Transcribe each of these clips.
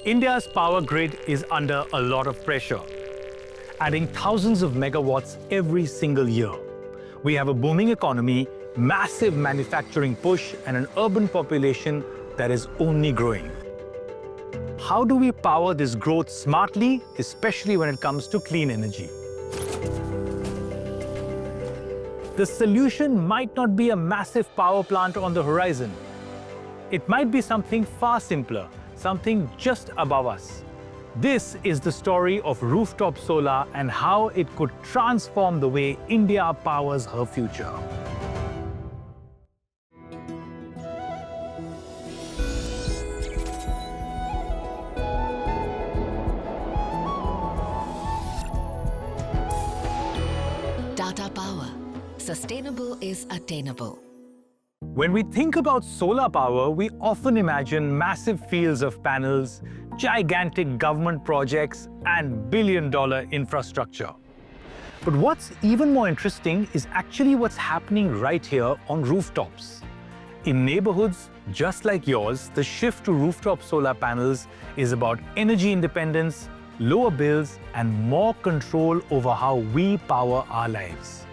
India's power grid is under a lot of pressure, adding thousands of megawatts every single year. We have a booming economy, massive manufacturing push, and an urban population that is only growing. How do we power this growth smartly, especially when it comes to clean energy? The solution might not be a massive power plant on the horizon. It might be something far simpler, something just above us. This is the story of rooftop solar and how it could transform the way India powers her future. Tata Power. Sustainable is attainable. When we think about solar power, we often imagine massive fields of panels, gigantic government projects, and billion-dollar infrastructure. But what's even more interesting is actually what's happening right here on rooftops. In neighborhoods just like yours, the shift to rooftop solar panels is about energy independence, lower bills, and more control over how we power our lives.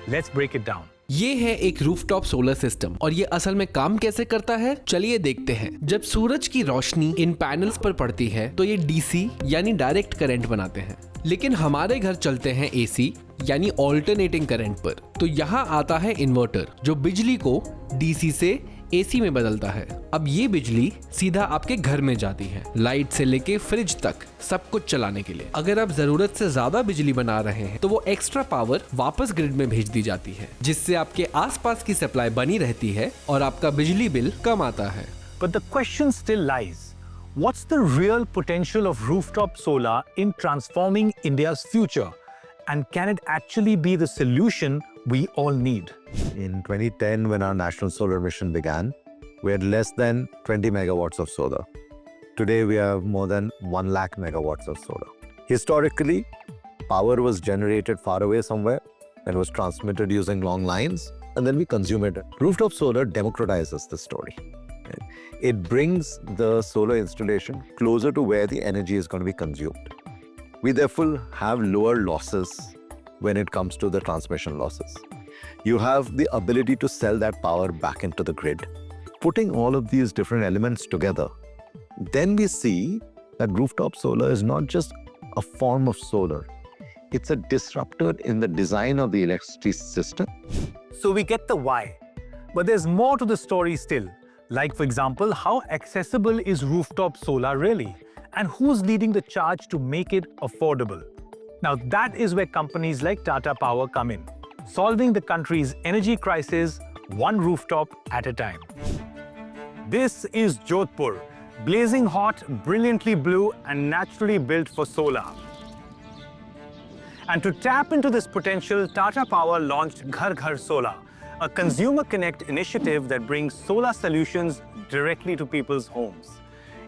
Let's break it down. ये है एक rooftop solar system और ये असल में काम कैसे करता है, चलिए देखते हैं। जब सूरज की रोशनी इन पैनल्स पर पड़ती है तो ये डीसी यानी डायरेक्ट करंट बनाते हैं, लेकिन हमारे घर चलते हैं एसी यानी ऑल्टरनेटिंग करंट पर। तो यहाँ आता है इन्वर्टर जो बिजली को डीसी से एसी में बदलता है। अब ये बिजली सीधा आपके घर में जाती है, लाइट से लेके फ्रिज तक सब कुछ चलाने के लिए। अगर आप जरूरत से ज्यादा बिजली बना रहे हैं तो वो एक्स्ट्रा पावर वापस ग्रिड में भेज दी जाती है, जिससे आपके आसपास की सप्लाई बनी रहती है और आपका बिजली बिल कम आता है। But the question still lies. What's the real potential of rooftop solar in transforming India's future? And can it actually be the solution we all need? In 2010, when our national solar mission began, we had less than 20 megawatts of solar. Today, we have more than 1 lakh megawatts of solar. Historically, power was generated far away somewhere and was transmitted using long lines, and then we consume it. Rooftop solar democratizes the story. It brings the solar installation closer to where the energy is going to be consumed. We therefore have lower losses when it comes to the transmission losses. You have the ability to sell that power back into the grid. Putting all of these different elements together, then we see that rooftop solar is not just a form of solar. It's a disruptor in the design of the electricity system. So we get the why, but there's more to the story still. Like, for example, how accessible is rooftop solar really? And who's leading the charge to make it affordable? Now that is where companies like Tata Power come in, solving the country's energy crisis one rooftop at a time. This is Jodhpur, blazing hot, brilliantly blue, and naturally built for solar. And to tap into this potential, Tata Power launched Ghar Ghar Solar, a consumer connect initiative that brings solar solutions directly to people's homes.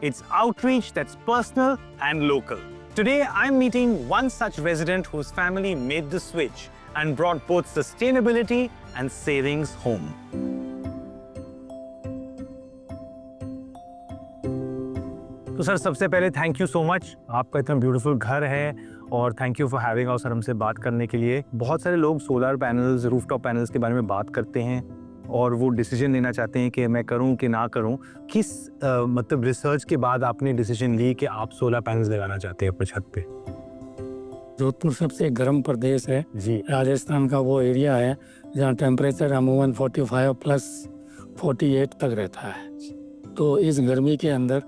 It's outreach that's personal and local. Today, I'm meeting one such resident whose family made the switch and brought both sustainability and savings home. तो sir, सबसे पहले thank you so much. आपका इतना beautiful घर है और thank you for having us, sir, हमसे बात करने के लिए। बहुत सारे लोग सोलर पैनल्स, रूफटॉप पैनल्स के बारे में बात करते हैं और वो डिसीजन लेना चाहते हैं कि मैं करूं कि ना करूं। किस मतलब रिसर्च के बाद आपने डिसीजन ली कि आप सोलर पैनल्स लगाना चाहते हैं अपने छत पे? जोधपुर सबसे गर्म प्रदेश है जी। राजस्थान का वो एरिया है जहाँ टेम्परेचर अमूमन 45 प्लस 48 तक रहता है। तो इस गर्मी के अंदर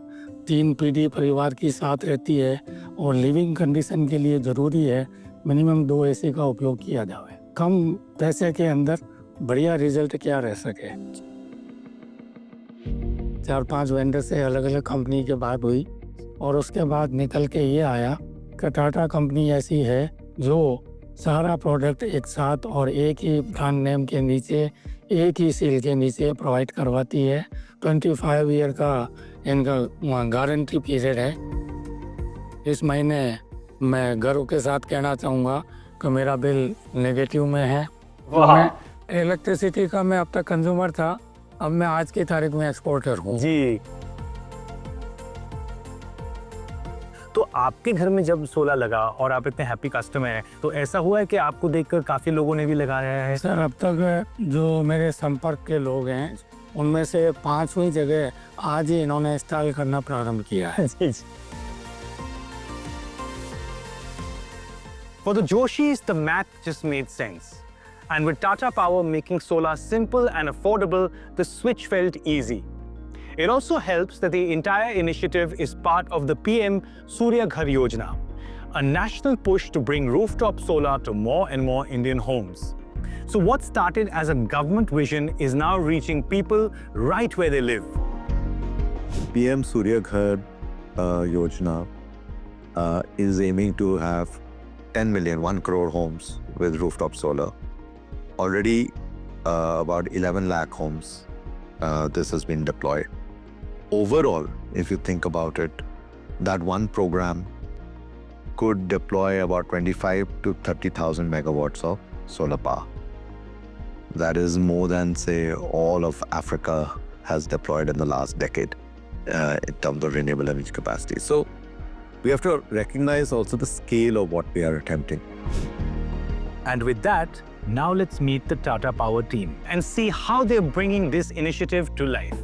3 पीढ़ी परिवार की साथ रहती है और लिविंग कंडीशन के लिए ज़रूरी है मिनिमम 2 एसी का उपयोग किया जाए। कम पैसे के अंदर बढ़िया रिजल्ट क्या रह सके। 4-5 वेंडर से अलग अलग कंपनी के बात हुई और उसके बाद निकल के ये आया कि टाटा कंपनी ऐसी है जो सारा प्रोडक्ट एक साथ और एक ही ब्रांड नेम के नीचे, एक ही सील के नीचे प्रोवाइड करवाती है। 25 ईयर का इनका गारंटी पीरियड है। इस महीने मैं गर्व के साथ कहना चाहूँगा कि मेरा बिल नेगेटिव में है। मैं इलेक्ट्रिसिटी का मैं अब तक कंज्यूमर था, अब मैं आज की तारीख में एक्सपोर्टर हूँ जी। तो आपके घर में जब सोलर लगा और आप इतने हैप्पी कस्टमर हैं, तो ऐसा हुआ है कि आपको देखकर काफ़ी लोगों ने भी लगाया है? सर अब तक जो मेरे संपर्क के लोग हैं उनमें से 5वीं जगह आज ही इन्होंने इंस्टॉल करना प्रारंभ किया है। For the Joshis, the math just made sense. And with Tata Power making solar simple and affordable, the switch felt easy. It also helps that the entire initiative is part of the PM Surya Ghar Yojana, a national push to bring rooftop solar to more and more Indian homes. So what started as a government vision is now reaching people right where they live. PM Surya Ghar Yojana is aiming to have 10 million, 1 crore homes with rooftop solar. Already about 11 lakh homes this has been deployed. Overall, if you think about it, that one program could deploy about 25 to 30,000 megawatts of solar power. That is more than, say, all of Africa has deployed in the last decade in terms of renewable energy capacity. So we have to recognize also the scale of what we are attempting. And with that, now let's meet the Tata Power team and see how they're bringing this initiative to life.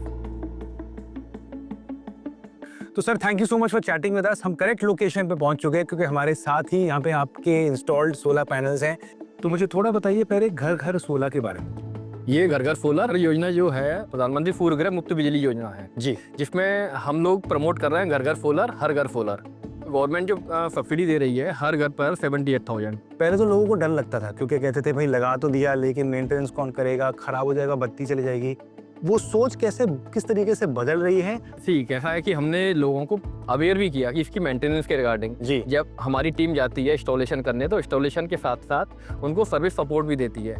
तो sir, thank you so much for chatting with us. हम correct location पे पहुंच चुके हैं क्योंकि हमारे साथ ही यहाँ पे आपके इंस्टॉल्ड सोलर पैनल्स हैं। तो मुझे थोड़ा बताइए पहले घर घर सोलर के बारे में। ये घर घर सोलर योजना जो है प्रधानमंत्री सूर्य मुफ्त बिजली योजना है जी, जिसमें हम लोग प्रमोट कर रहे हैं घर घर सोलर, हर घर सोलर। गवर्नमेंट जो सब्सिडी दे रही है हर घर पर 78,000। पहले तो लोगों को डर लगता था क्योंकि कहते थे भाई लगा तो दिया लेकिन मेंटेनेंस कौन करेगा, खराब हो जाएगा, बत्ती चली जाएगी। वो सोच किस तरीके से बदल रही है? ठीक ऐसा है कि हमने लोगों को अवेयर भी किया कि इसकी मेंटेनेंस के रिगार्डिंग। जी, जब हमारी टीम जाती है इंस्टॉलेशन करने तो इंस्टॉलेशन के साथ साथ उनको सर्विस सपोर्ट भी देती है।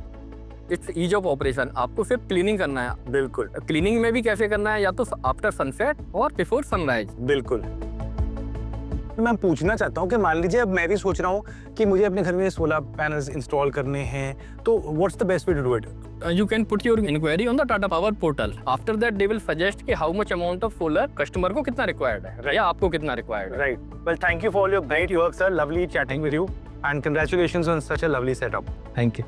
It's ease of operation. आपको सिर्फ क्लीनिंग करना है। बिल्कुल। क्लीनिंग में भी कैसे करना है, या तो आफ्टर सनसेट और बिफोर सनराइज। बिल्कुल। मैं पूछना चाहता हूँ कि मान लीजिए अब मैं भी सोच रहा हूँ कि मुझे अपने घर में सोलर पैनल्स इंस्टॉल करने हैं, तो what's the best way to do it? You can put your inquiry on the Tata Power portal. After that, they will suggest कि how much amount of solar customer को कितना required है या आपको कितना required है. Right. Well, thank you for all your great work, sir. Lovely chatting with you, and congratulations on such a lovely setup. Thank you.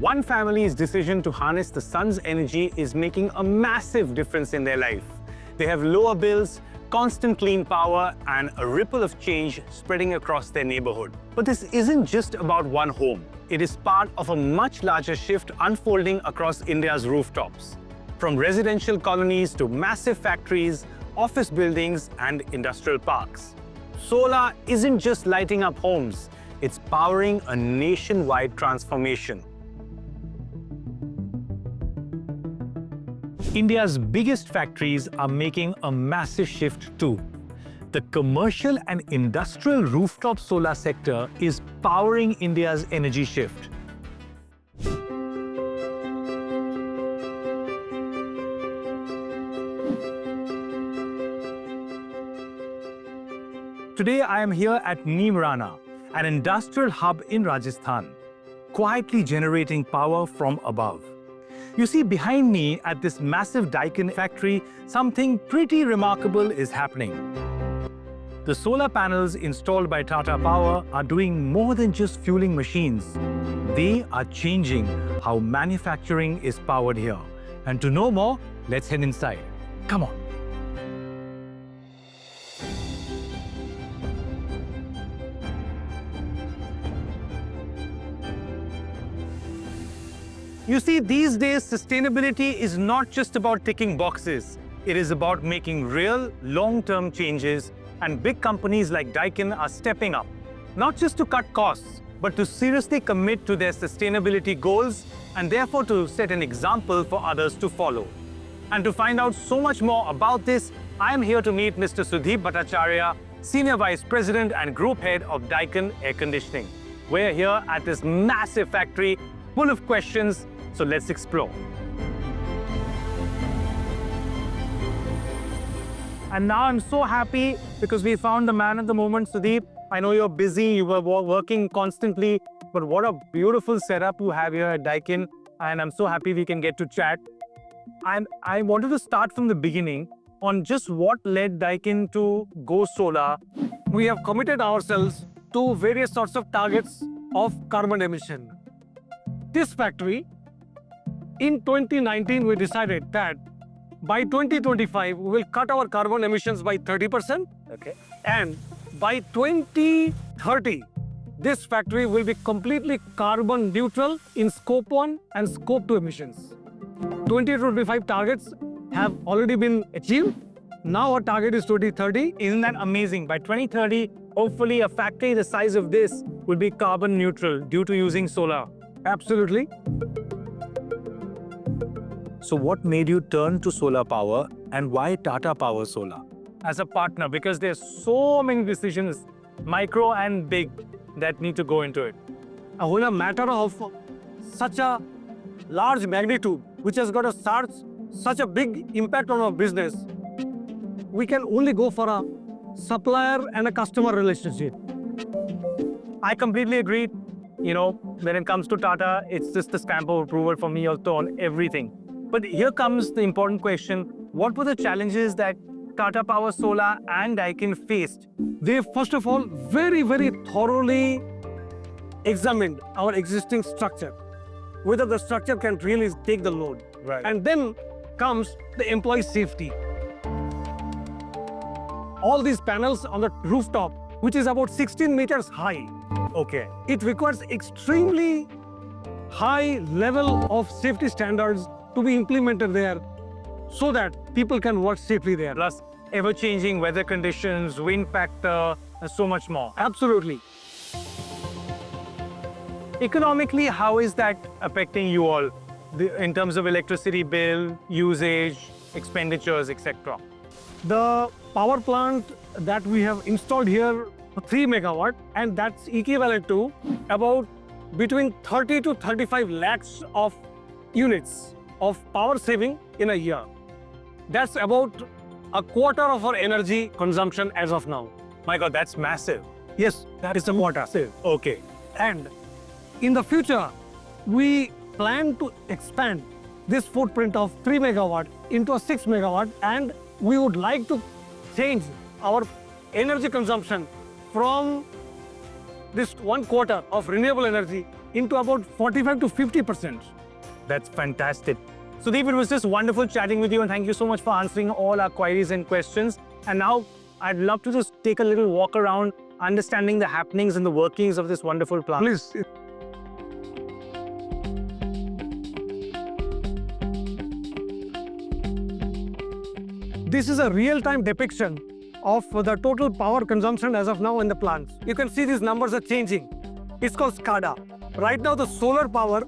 One family's decision to harness the sun's energy is making a massive difference in their life. They have lower bills, constant clean power, and a ripple of change spreading across their neighborhood. But this isn't just about one home. It is part of a much larger shift unfolding across India's rooftops. From residential colonies to massive factories, office buildings, and industrial parks. Solar isn't just lighting up homes, it's powering a nationwide transformation. India's biggest factories are making a massive shift too. The commercial and industrial rooftop solar sector is powering India's energy shift. Today I am here at Neemrana, an industrial hub in Rajasthan, quietly generating power from above. You see, behind me at this massive Daikin factory, something pretty remarkable is happening. The solar panels installed by Tata Power are doing more than just fueling machines. They are changing how manufacturing is powered here. And to know more, let's head inside. Come on. You see, these days, sustainability is not just about ticking boxes. It is about making real, long-term changes, and big companies like Daikin are stepping up, not just to cut costs, but to seriously commit to their sustainability goals and therefore to set an example for others to follow. And to find out so much more about this, I am here to meet Mr. Sudhip Bhattacharya, Senior Vice President and Group Head of Daikin Air Conditioning. We're here at this massive factory full of questions, so let's explore. And now I'm so happy because we found the man at the moment, Sudhip. I know you're busy, you were working constantly, but what a beautiful setup you have here at Daikin. And I'm so happy we can get to chat. And I wanted to start from the beginning. on just what led Daikin to go solar, We have committed ourselves to various sorts of targets of carbon emission. This factory, in 2019, we decided that by 2025, we will cut our carbon emissions by 30%. okay, And by 2030, this factory will be completely carbon neutral in scope 1 and scope 2 emissions. 2025 targets have already been achieved. Now our target is 2030. isn't that amazing? By 2030, hopefully a factory the size of this will be carbon neutral due to using solar. Absolutely. So what made you turn to solar power and why Tata Power Solar? As a partner, because there's so many decisions, micro and big, that need to go into it. When a matter of such a large magnitude, which has got such a big impact on our business, we can only go for a supplier and a customer relationship. I completely agree. You know, when it comes to Tata, it's just the stamp of approval for me also on everything. But here comes the important question. What were the challenges that Tata Power Solar and Daikin faced? They first of all very, very thoroughly examined our existing structure, whether the structure can really take the load. Right. And then comes the employee safety. All these panels on the rooftop, which is about 16 meters high, Okay. it requires extremely high level of safety standards to be implemented there so that people can work safely there. Plus, ever-changing weather conditions, wind factor, and so much more. Absolutely. Economically, how is that affecting you all in terms of electricity bill, usage, expenditures, etc.? The power plant that we have installed here, 3 megawatt, and that's equivalent to about between 30 to 35 lakhs of units of power saving in a year. That's about a quarter of our energy consumption as of now. My God, that's massive. Yes, that is a quarter. Okay. And in the future, we plan to expand this footprint of 3 megawatt into a 6 megawatt, and we would like to change our energy consumption from this 1/4 of renewable energy into about 45 to 50%. That's fantastic. Sudeep, it was just wonderful chatting with you, and thank you so much for answering all our queries and questions. And now I'd love to just take a little walk around, understanding the happenings and the workings of this wonderful plant. Please. This is a real-time depiction of the total power consumption as of now in the plants. You can see these numbers are changing. It's called SCADA. Right now, the solar power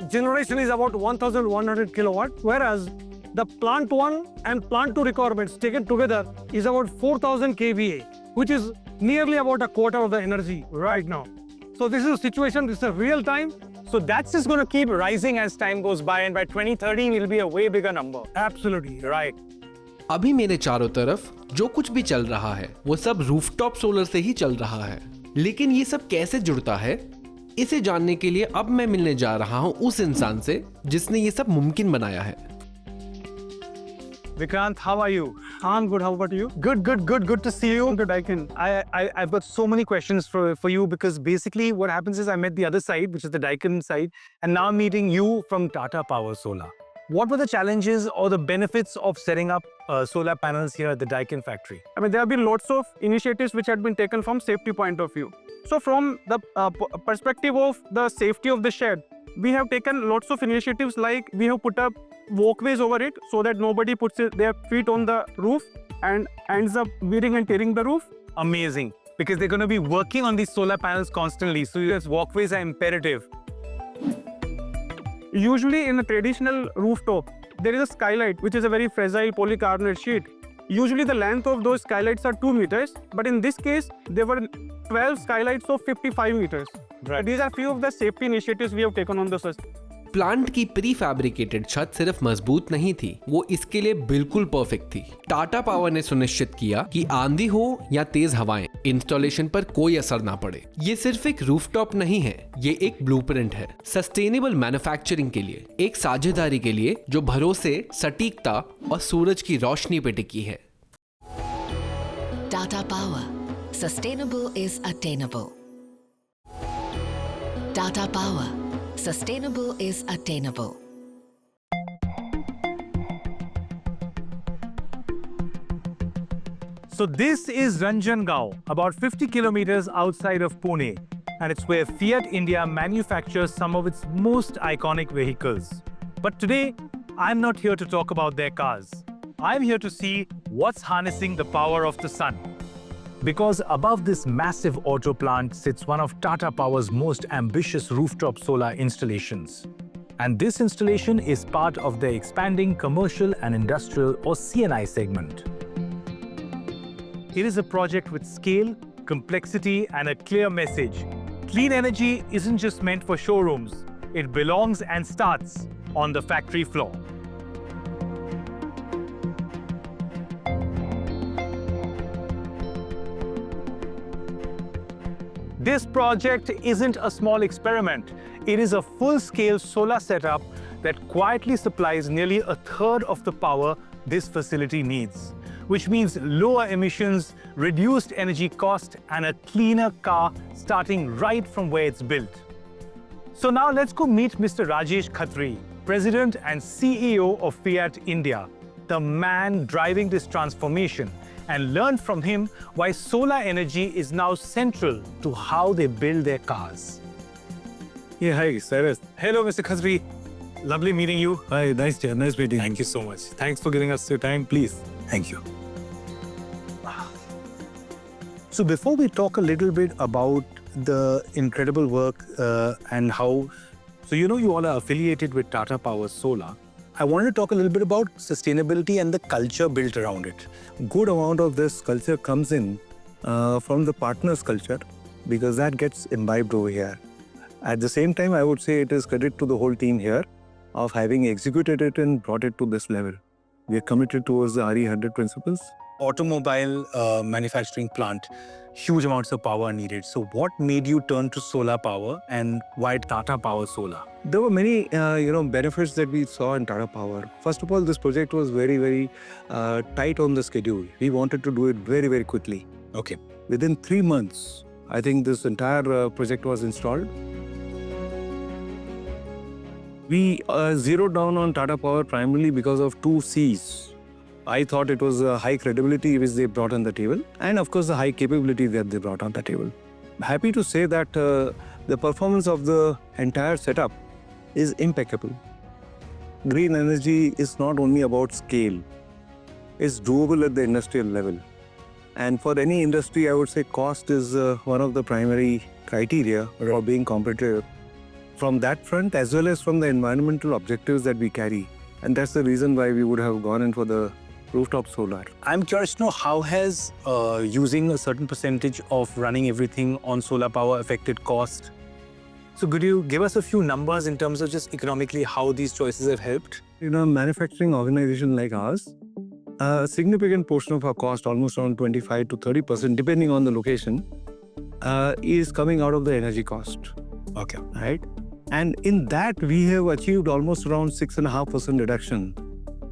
generation is about 1,100 kilowatt, whereas the plant 1 and plant 2 requirements taken together is about 4,000 kVA, which is nearly about a quarter of the energy right now. So this is a situation, this is a real time. So that's just going to keep rising as time goes by, and by 2030, it'll be a way bigger number. Absolutely. Right. अभी मेरे चारों तरफ जो कुछ भी चल रहा है वो सब रूफटॉप सोलर से ही चल रहा है, लेकिन ये सब कैसे जुड़ता है, इसे जानने के लिए अब मैं मिलने जा रहा हूं उस इंसान से जिसने ये सब मुमकिन बनाया है। Vikrant, how are you? I'm good. How about you? Good to see you. Good, I can. I've got so many questions for you, because basically what happens is I met the other side, which is the Daikin side, and now I'm meeting you from Tata Power Solar. What were the challenges or the benefits of setting up solar panels here at the Daikin factory? I mean, there have been lots of initiatives which had been taken from safety point of view. So from the perspective of the safety of the shed, we have taken lots of initiatives, like we have put up walkways over it so that nobody puts their feet on the roof and ends up wearing and tearing the roof. Amazing, because they're going to be working on these solar panels constantly, so yes, walkways are imperative. Usually in a traditional rooftop, there is a skylight, which is a very fragile polycarbonate sheet. Usually the length of those skylights are 2 meters, but in this case, there were 12 skylights of 55 meters. Right. These are few of the safety initiatives we have taken on the system. Plant की pre fabricated छत सिर्फ मजबूत नहीं थी, वो इसके लिए बिल्कुल परफेक्ट थी। टाटा पावर ने सुनिश्चित किया कि आंधी हो या तेज हवाएं, इंस्टॉलेशन पर कोई असर ना पड़े। ये सिर्फ एक रूफटॉप नहीं है, ये एक ब्लूप्रिंट है सस्टेनेबल मैन्युफैक्चरिंग के लिए, एक साझेदारी के लिए जो भरोसे, सटीकता और सूरज की रोशनी पे टिकी है। Tata Power. Sustainable is attainable. Tata Power. Sustainable is attainable. So this is Ranjangaon, about 50 kilometers outside of Pune, and it's where Fiat India manufactures some of its most iconic vehicles. But today, I'm not here to talk about their cars. I'm here to see what's harnessing the power of the sun. Because above this massive auto plant sits one of Tata Power's most ambitious rooftop solar installations. And this installation is part of their expanding commercial and industrial or CNI segment. It is a project with scale, complexity, and a clear message. Clean energy isn't just meant for showrooms. It belongs and starts on the factory floor. This project isn't a small experiment. It is a full-scale solar setup that quietly supplies nearly a third of the power this facility needs, which means lower emissions, reduced energy cost, and a cleaner car starting right from where it's built. So now let's go meet Mr. Rajesh Khatri, President and CEO of Fiat India, the man driving this transformation, and learn from him why solar energy is now central to how they build their cars. Yeah, hi, Cyrus. Hello, Mr. Khatri. Lovely meeting you. Hi, nice meeting you. Thank you so much. Thanks for giving us your time, please. Thank you. So before we talk a little bit about the incredible work and how, so you know you all are affiliated with Tata Power Solar. I wanted to talk a little bit about sustainability and the culture built around it. Good amount of this culture comes in from the partners culture because that gets imbibed over here. At the same time, I would say it is credit to the whole team here of having executed it and brought it to this level. We are committed towards the RE100 principles. Automobile manufacturing plant, huge amounts of power needed. So what made you turn to solar power and why Tata Power Solar? There were many benefits that we saw in Tata Power. First of all, this project was very, very tight on the schedule. We wanted to do it very, very quickly. Okay. Within 3 months, I think this entire project was installed. We zeroed down on Tata Power primarily because of 2 C's. I thought it was a high credibility which they brought on the table, and of course the high capability that they brought on the table. Happy to say that the performance of the entire setup is impeccable. Green energy is not only about scale, it's doable at the industrial level. And for any industry, I would say cost is one of the primary criteria for being competitive. From that front, as well as from the environmental objectives that we carry. And that's the reason why we would have gone in for the rooftop solar. I'm curious to know how has using a certain percentage of running everything on solar power affected cost? So could you give us a few numbers in terms of just economically how these choices have helped? You know, a manufacturing organization like ours, a significant portion of our cost, almost around 25 to 30%, depending on the location, is coming out of the energy cost. Okay. Right? And in that, we have achieved almost around 6.5% reduction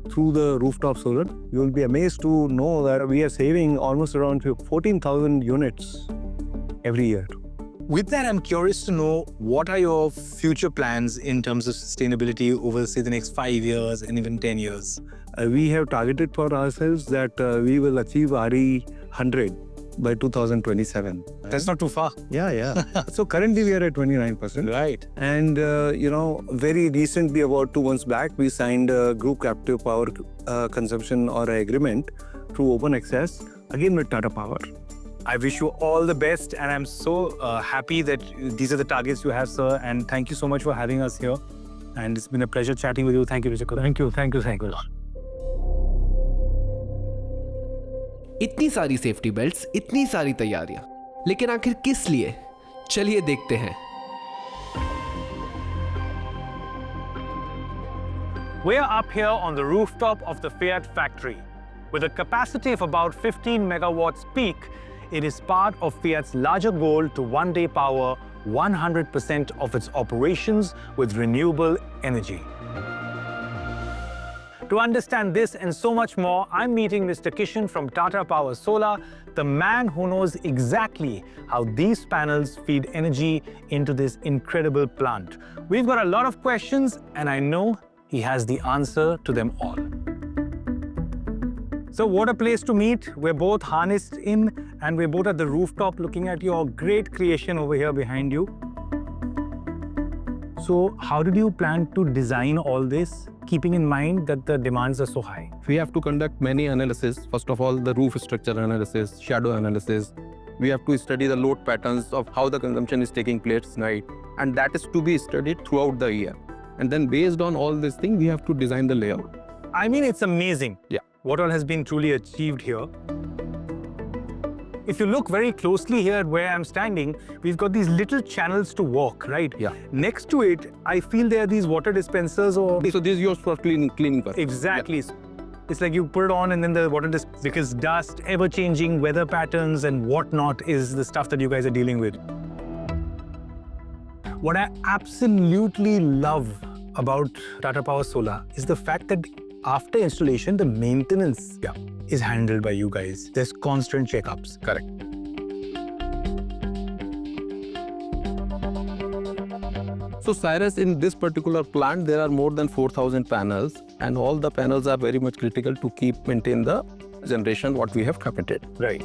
through the rooftop solar. You will be amazed to know that we are saving almost around 14,000 units every year. With that, I'm curious to know what are your future plans in terms of sustainability over, say, the next 5 years and even 10 years? We have targeted for ourselves that we will achieve RE100 by 2027. That's not too far. Yeah. So currently we are at 29%. Right. And, very recently, about 2 months back, we signed a group captive power consumption or agreement through open access, again with Tata Power. I wish you all the best, and I'm so happy that these are the targets you have, sir. And thank you so much for having us here. And it's been a pleasure chatting with you. Thank you, Richard. Thank you. इतनी सारी safety belts, इतनी सारी तैयारियां, लेकिन आखिर किस लिए? चलिए देखते हैं। We're up here on the rooftop of the Fiat factory. With a capacity of about 15 megawatts peak, it is part of Fiat's larger goal to one day power 100% of its operations with renewable energy. To understand this and so much more, I'm meeting Mr. Kishan from Tata Power Solar, the man who knows exactly how these panels feed energy into this incredible plant. We've got a lot of questions, and I know he has the answer to them all. So what a place to meet. We're both harnessed in, and we're both at the rooftop looking at your great creation over here behind you. So how did you plan to design all this, keeping in mind that the demands are so high? We have to conduct many analysis. First of all, the roof structure analysis, shadow analysis. We have to study the load patterns of how the consumption is taking place night. And that is to be studied throughout the year. And then based on all this thing, we have to design the layout. I mean, it's amazing. Yeah. What all has been truly achieved here. If you look very closely here at where I'm standing, we've got these little channels to walk, right? Yeah. Next to it, I feel there are these water dispensers or... So this is yours for cleaning purpose. Exactly. Yeah. It's like you put it on and then the water because dust, ever-changing weather patterns and whatnot is the stuff that you guys are dealing with. What I absolutely love about Tata Power Solar is the fact that after installation, the maintenance is handled by you guys. There's constant checkups. Correct. So Cyrus, in this particular plant, there are more than 4,000 panels, and all the panels are very much critical to maintain the generation what we have committed. Right.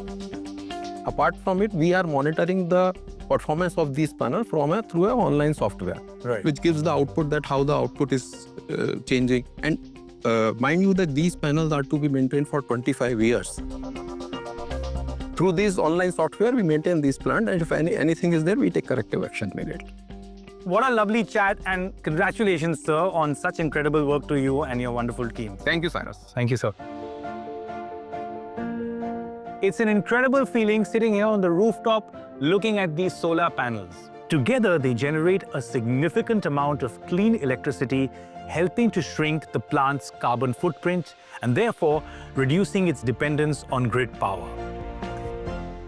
Apart from it, we are monitoring the performance of these panels through an online software, Right. which gives the output that how the output is changing. And mind you that these panels are to be maintained for 25 years. Through this online software, we maintain this plant, and if anything is there, we take corrective action immediately. What a lovely chat, and congratulations, sir, on such incredible work to you and your wonderful team. Thank you, Cyrus. Thank you, sir. It's an incredible feeling sitting here on the rooftop looking at these solar panels. Together, they generate a significant amount of clean electricity, helping to shrink the plant's carbon footprint and therefore reducing its dependence on grid power.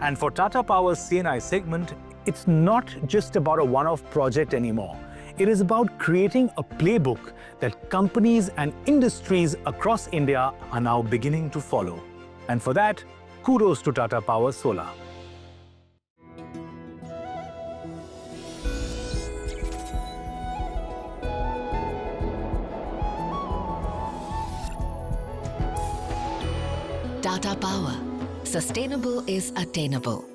And for Tata Power's CNI segment, it's not just about a one-off project anymore. It is about creating a playbook that companies and industries across India are now beginning to follow. And for that, kudos to Tata Power Solar. Tata Power. Sustainable is attainable.